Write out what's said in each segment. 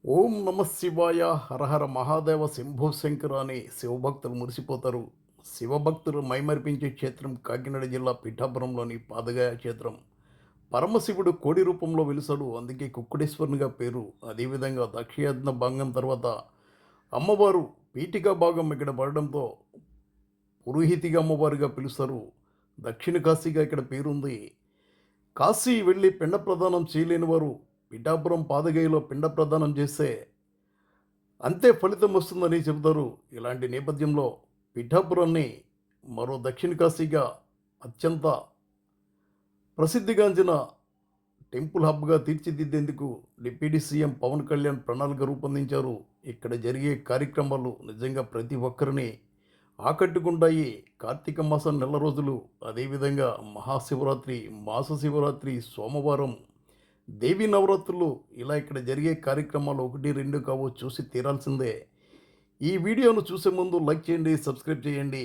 ఓం నమ శివాయ హరహర మహాదేవ శంభో శంకర అని శివభక్తులు మురిసిపోతారు. శివభక్తులు మైమరిపించే క్షేత్రం కాకినాడ జిల్లా పిఠాపురంలోని పాదగాయ క్షేత్రం. పరమశివుడు కోడి రూపంలో వెలుసాడు, అందుకే కుక్కుడేశ్వరునిగా పేరు. అదేవిధంగా దక్షయజ్ఞ భంగం తర్వాత అమ్మవారు పీఠికా భాగం ఇక్కడ పడడంతో పురోహితిగా అమ్మవారిగా పిలుస్తారు. దక్షిణ కాశీగా ఇక్కడ పేరుంది. కాశీ వెళ్ళి పిండ ప్రదానం చేయలేని వారు పిఠాపురం పాదగయలో పిండ ప్రదానం చేస్తే అంతే ఫలితం వస్తుందని చెబుతారు. ఇలాంటి నేపథ్యంలో పిఠాపురాన్ని మరో దక్షిణ కాశీగా అత్యంత ప్రసిద్ధిగాంచిన టెంపుల్ హబ్గా తీర్చిదిద్దేందుకు డిప్యూటీ సీఎం పవన్ కళ్యాణ్ ప్రణాళిక రూపొందించారు. ఇక్కడ జరిగే కార్యక్రమాలు నిజంగా ప్రతి ఒక్కరిని ఆకట్టుకుంటాయి. కార్తీక మాసం నెల రోజులు, అదేవిధంగా మహాశివరాత్రి, మాస శివరాత్రి, సోమవారం, దేవీ నవరాత్రులు, ఇలా ఇక్కడ జరిగే కార్యక్రమాలు 1, 2 కావో చూసి తీరాల్సిందే. ఈ వీడియోను చూసే ముందు లైక్ చేయండి, సబ్స్క్రైబ్ చేయండి.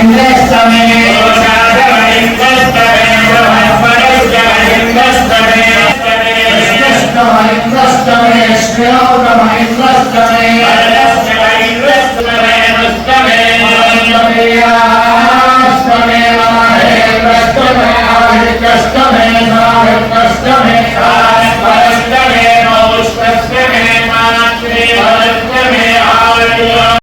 Indra